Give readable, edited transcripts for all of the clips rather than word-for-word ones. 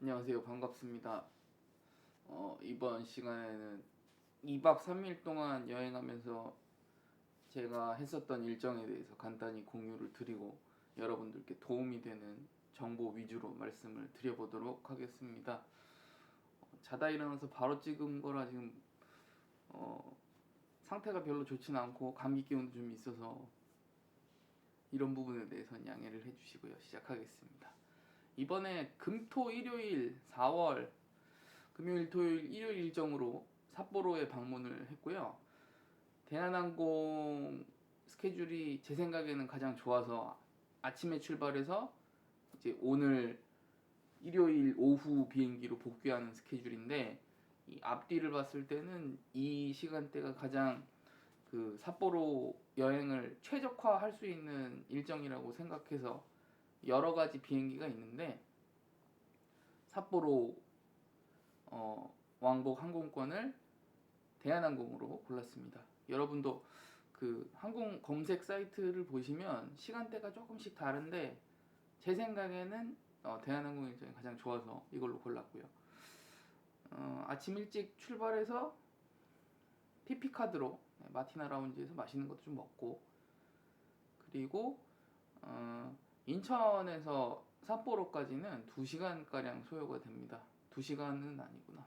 안녕하세요. 반갑습니다. 이번 시간에는 2박 3일 동안 여행하면서 제가 했었던 일정에 대해서 간단히 공유를 드리고 여러분들께 도움이 되는 정보 위주로 말씀을 드려보도록 하겠습니다. 자다 일어나서 바로 찍은 거라 지금 상태가 별로 좋진 않고 감기 기운도 좀 있어서 이런 부분에 대해서는 양해를 해주시고요. 시작하겠습니다. 이번에 금토 일요일 4월 금요일 토요일 일요일 일정으로 삿포로에 방문을 했고요. 대한항공 스케줄이 제 생각에는 가장 좋아서 아침에 출발해서 이제 오늘 일요일 오후 비행기로 복귀하는 스케줄인데, 이 앞뒤를 봤을 때는 이 시간대가 가장 그 삿포로 여행을 최적화할 수 있는 일정이라고 생각해서 여러 가지 비행기가 있는데 삿포로 왕복 항공권을 대한항공으로 골랐습니다. 여러분도 그 항공 검색 사이트를 보시면 시간대가 조금씩 다른데 제 생각에는 대한항공 일정이 가장 좋아서 이걸로 골랐고요. 아침 일찍 출발해서 PP카드로 마티나 라운지에서 맛있는 것도 좀 먹고, 그리고 인천에서 삿포로까지는 2시간가량 소요가 됩니다. 2시간은 아니구나.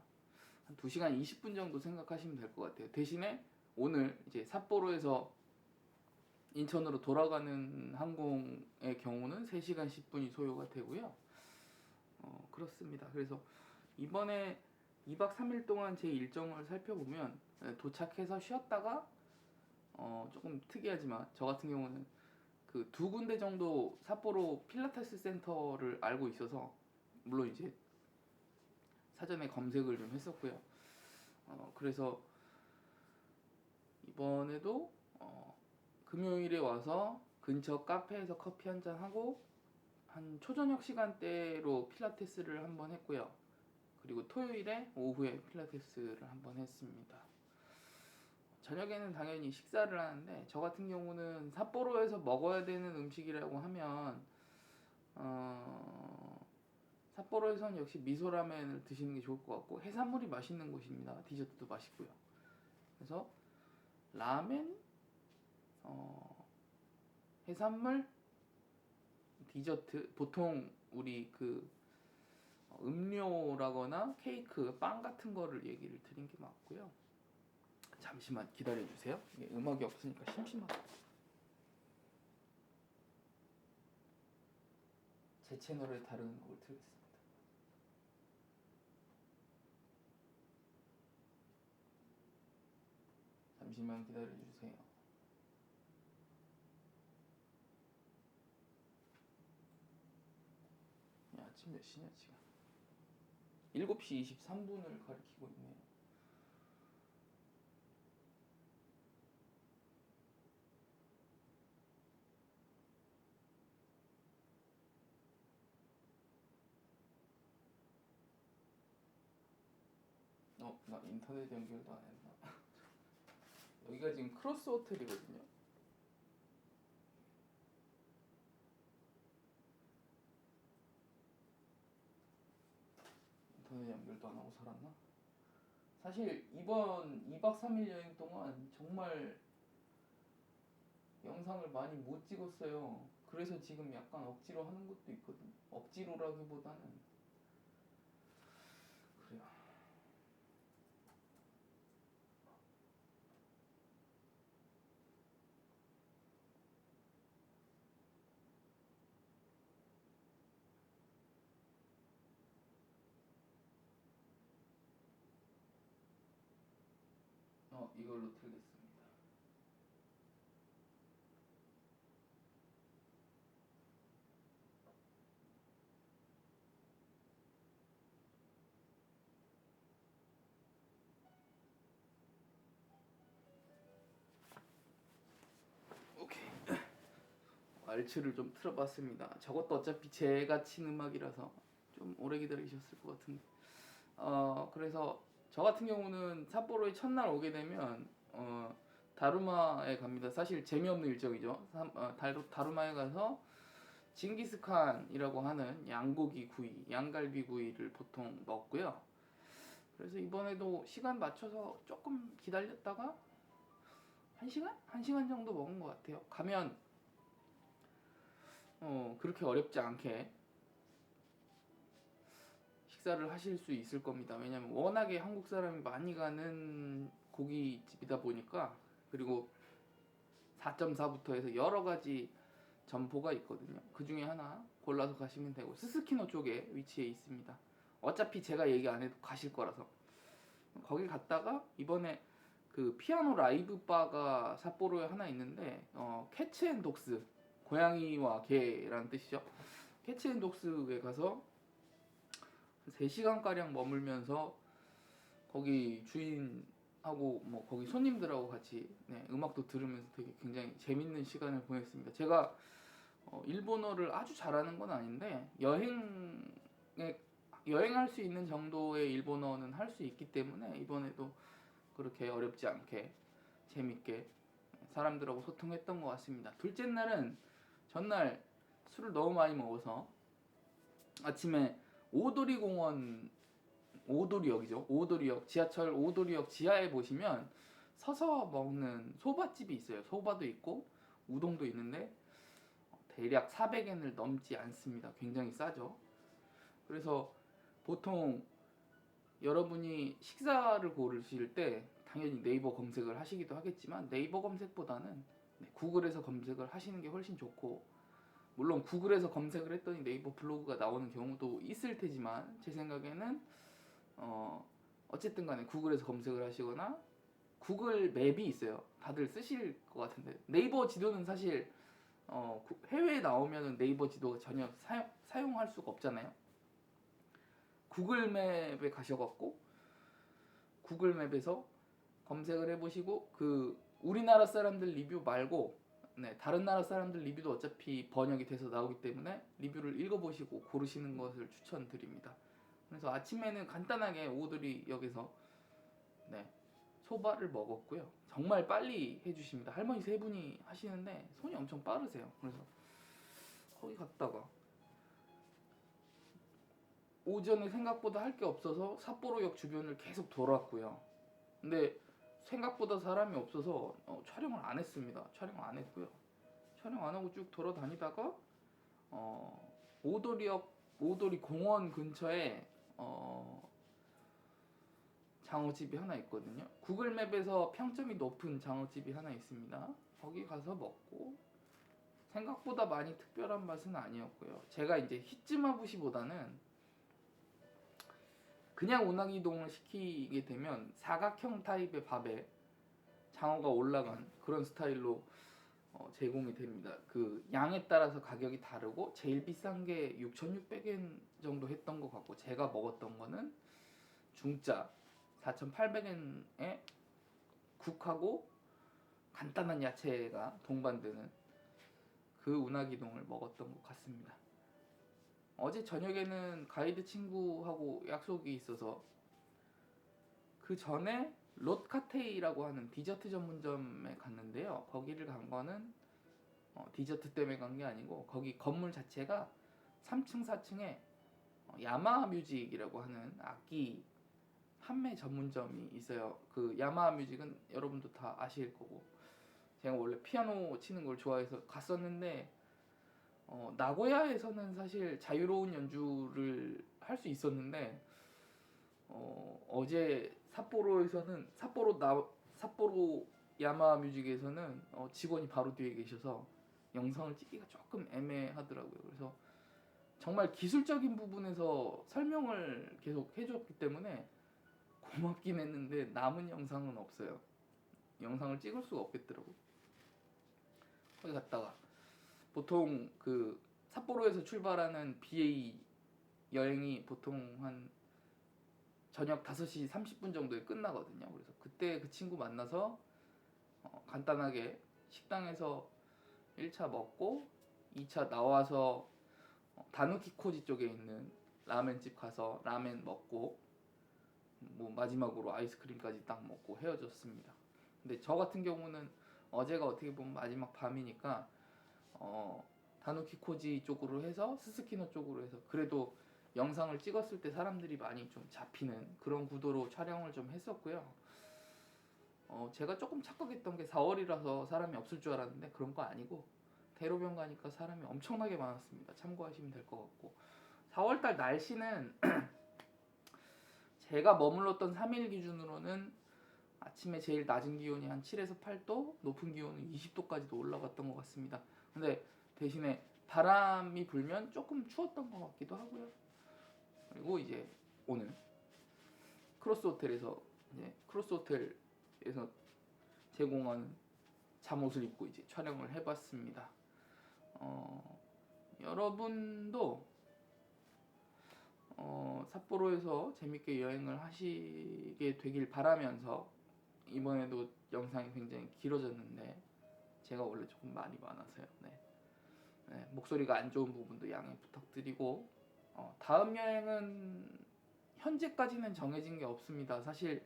한 2시간 20분 정도 생각하시면 될 것 같아요. 대신에 오늘 이제 삿포로에서 인천으로 돌아가는 항공의 경우는 3시간 10분이 소요가 되고요. 그렇습니다. 그래서 이번에 2박 3일 동안 제 일정을 살펴보면 도착해서 쉬었다가 조금 특이하지만 저 같은 경우는 그 2군데 정도 삿포로 필라테스 센터를 알고 있어서 물론 이제 사전에 검색을 좀 했었고요. 그래서 이번에도 금요일에 와서 근처 카페에서 커피 한잔 하고 한 초저녁 시간대로 필라테스를 한번 했고요. 그리고 토요일에 오후에 필라테스를 한번 했습니다. 저녁에는 당연히 식사를 하는데 저 같은 경우는 삿포로에서 먹어야 되는 음식이라고 하면 삿포로에서는 역시 미소라멘을 드시는 게 좋을 것 같고, 해산물이 맛있는 곳입니다. 디저트도 맛있고요. 그래서 라멘, 해산물, 디저트, 보통 우리 그 음료라거나 케이크, 빵 같은 거를 얘기를 드린 게 맞고요. 잠시만 기다려주세요. 음악이 없으니까 심심하다. 제 채널에 다른 음악을 틀겠습니다. 잠시만 기다려주세요. 아침 몇 시냐 지금? 7시 23분을 가리키고 있네요. 나 인터넷 연결도 안 했나? 여기가 지금 크로스 호텔이거든요. 인터넷 연결도 안 하고 살았나? 사실 이번 2박 3일 여행 동안 정말 영상을 많이 못 찍었어요. 그래서 지금 약간 억지로 하는 것도 있거든요. 억지로라기보다는 그래요. 이걸로 틀겠습니다. 오케이. 왈츠를 좀 틀어봤습니다. 저것도 어차피 제가 친 음악이라서 좀 오래 기다리셨을 것 같은데. 그래서 저 같은 경우는 삿포로에 첫날 오게 되면 다루마에 갑니다. 사실 재미없는 일정이죠. 다루마에 가서 징기스칸이라고 하는 양고기 구이, 양갈비 구이를 보통 먹고요. 그래서 이번에도 시간 맞춰서 조금 기다렸다가 1시간? 1시간 정도 먹은 것 같아요. 가면 그렇게 어렵지 않게 식사를 하실 수 있을 겁니다. 왜냐면 워낙에 한국 사람이 많이 가는 고깃집이다 보니까, 그리고 4.4부터 해서 여러 가지 점포가 있거든요. 그 중에 하나 골라서 가시면 되고, 스스키노 쪽에 위치해 있습니다. 어차피 제가 얘기 안 해도 가실 거라서. 거기 갔다가 이번에 그 피아노 라이브 바가 삿포로에 하나 있는데, 캐츠 앤 독스, 고양이와 개라는 뜻이죠. 캐츠 앤 독스에 가서 3시간가량 머물면서 거기 주인하고 뭐 거기 손님들하고 같이 음악도 들으면서 되게 굉장히 재밌는 시간을 보냈습니다. 제가 일본어를 아주 잘하는 건 아닌데 여행할 수 있는 정도의 일본어는 할 수 있기 때문에 이번에도 그렇게 어렵지 않게 재밌게 사람들하고 소통했던 것 같습니다. 둘째 날은 전날 술을 너무 많이 먹어서 아침에 오도리역이죠. 오도리역, 지하철 오도리역 지하에 보시면 서서 먹는 소바집이 있어요. 소바도 있고 우동도 있는데 대략 400엔을 넘지 않습니다. 굉장히 싸죠. 그래서 보통 여러분이 식사를 고르실 때 당연히 네이버 검색을 하시기도 하겠지만, 네이버 검색보다는 구글에서 검색을 하시는 게 훨씬 좋고, 물론 구글에서 검색을 했더니 네이버 블로그가 나오는 경우도 있을 테지만, 제 생각에는 어쨌든 간에 구글에서 검색을 하시거나 구글 맵이 있어요. 다들 쓰실 것 같은데, 네이버 지도는 사실 해외에 나오면 네이버 지도가 전혀 사용할 수가 없잖아요. 구글 맵에 가셔갖고 구글 맵에서 검색을 해보시고, 그 우리나라 사람들 리뷰 말고 다른 나라 사람들 리뷰도 어차피 번역이 돼서 나오기 때문에 리뷰를 읽어보시고 고르시는 것을 추천드립니다. 그래서 아침에는 간단하게 오드리역에서 소바를 먹었고요. 정말 빨리 해주십니다. 할머니 3분이 하시는데 손이 엄청 빠르세요. 그래서 거기 갔다가 오전에 생각보다 할 게 없어서 삿포로역 주변을 계속 돌았고요. 근데 생각보다 사람이 없어서 촬영을 안 했습니다. 촬영 안 했고요. 촬영 안 하고 쭉 돌아다니다가 오도리 공원 근처에 장어집이 하나 있거든요. 구글맵에서 평점이 높은 장어집이 하나 있습니다. 거기 가서 먹고, 생각보다 많이 특별한 맛은 아니었고요. 제가 이제 히츠마부시보다는 그냥 우나기동을 시키게 되면 사각형 타입의 밥에 장어가 올라간 그런 스타일로 제공이 됩니다. 그 양에 따라서 가격이 다르고 제일 비싼 게 6,600엔 정도 했던 것 같고, 제가 먹었던 거는 중짜 4,800엔에 국하고 간단한 야채가 동반되는 그 우나기동을 먹었던 것 같습니다. 어제 저녁에는 가이드 친구하고 약속이 있어서 그 전에 롯카테이라고 하는 디저트 전문점에 갔는데요. 거기를 간 거는 디저트 때문에 간 게 아니고, 거기 건물 자체가 3층 4층에 야마하 뮤직이라고 하는 악기 판매 전문점이 있어요. 그 야마하 뮤직은 여러분도 다 아실 거고, 제가 원래 피아노 치는 걸 좋아해서 갔었는데 나고야에서는 사실 자유로운 연주를 할 수 있었는데 어제 삿포로에서는 삿포로 야마하 뮤직에서는 직원이 바로 뒤에 계셔서 영상을 찍기가 조금 애매하더라고요. 그래서 정말 기술적인 부분에서 설명을 계속 해줬기 때문에 고맙긴 했는데 남은 영상은 없어요. 영상을 찍을 수가 없겠더라고요. 거기 갔다가 보통 그 삿포로에서 출발하는 BA 여행이 보통 한 저녁 5시 30분 정도에 끝나거든요. 그래서 그때 그 친구 만나서 간단하게 식당에서 1차 먹고 2차 나와서 다누키코지 쪽에 있는 라멘집 가서 라멘 먹고, 뭐 마지막으로 아이스크림까지 딱 먹고 헤어졌습니다. 근데 저 같은 경우는 어제가 어떻게 보면 마지막 밤이니까 다누키코지 쪽으로 해서 스스키노 쪽으로 해서 그래도 영상을 찍었을 때 사람들이 많이 좀 잡히는 그런 구도로 촬영을 좀 했었고요. 제가 조금 착각했던 게 4월이라서 사람이 없을 줄 알았는데 그런 거 아니고 대로변 가니까 사람이 엄청나게 많았습니다. 참고하시면 될 것 같고 4월달 날씨는 제가 머물렀던 3일 기준으로는 아침에 제일 낮은 기온이 한 7에서 8도, 높은 기온은 20도까지도 올라갔던 것 같습니다. 근데 대신에 바람이 불면 조금 추웠던 것 같기도 하고요. 그리고 이제 오늘 크로스 호텔에서 제공하는 잠옷을 입고 이제 촬영을 해봤습니다. 여러분도 삿포로에서 재밌게 여행을 하시게 되길 바라면서 이번에도 영상이 굉장히 길어졌는데 제가 원래 조금 말이 많아서요. 목소리가 안 좋은 부분도 양해 부탁드리고 다음 여행은 현재까지는 정해진 게 없습니다. 사실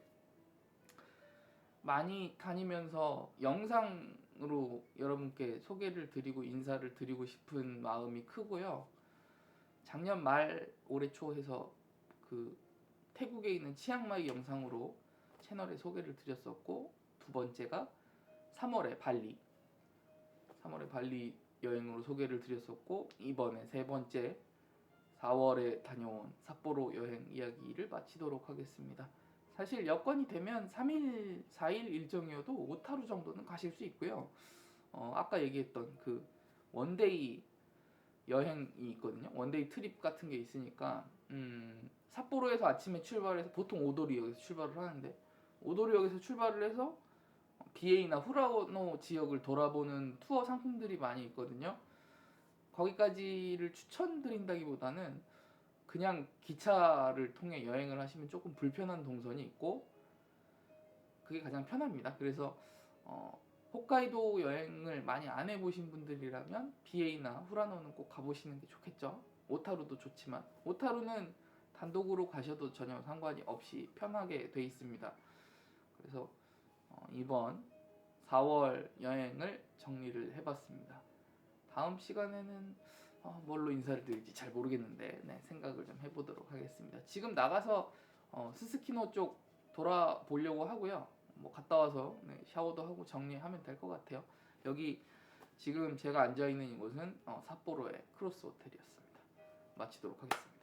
많이 다니면서 영상으로 여러분께 소개를 드리고 인사를 드리고 싶은 마음이 크고요. 작년 말 올해 초 해서 그 태국에 있는 치앙마이 영상으로 채널에 소개를 드렸었고, 두 번째가 3월에 발리 여행으로 소개를 드렸었고, 이번에 세 번째 4월에 다녀온 삿포로 여행 이야기를 마치도록 하겠습니다. 사실 여건이 되면 3일, 4일 일정이어도 오타루 정도는 가실 수 있고요. 아까 얘기했던 그 원데이 여행이 있거든요. 원데이 트립 같은 게 있으니까 삿포로에서 아침에 출발해서 보통 오도리역에서 출발을 하는데 오도리역에서 출발을 해서 비에이나 후라노 지역을 돌아보는 투어 상품들이 많이 있거든요. 거기까지를 추천드린다기보다는 그냥 기차를 통해 여행을 하시면 조금 불편한 동선이 있고 그게 가장 편합니다. 그래서 홋카이도 여행을 많이 안 해보신 분들이라면 비에이나 후라노는 꼭 가보시는 게 좋겠죠. 오타루도 좋지만 오타루는 단독으로 가셔도 전혀 상관이 없이 편하게 돼 있습니다. 그래서 이번 4월 여행을 정리를 해봤습니다. 다음 시간에는 뭘로 인사를 드릴지 잘 모르겠는데 생각을 좀 해보도록 하겠습니다. 지금 나가서 스스키노 쪽 돌아보려고 하고요. 뭐 갔다 와서 샤워도 하고 정리하면 될 것 같아요. 여기 지금 제가 앉아있는 이곳은 삿포로의 크로스 호텔이었습니다. 마치도록 하겠습니다.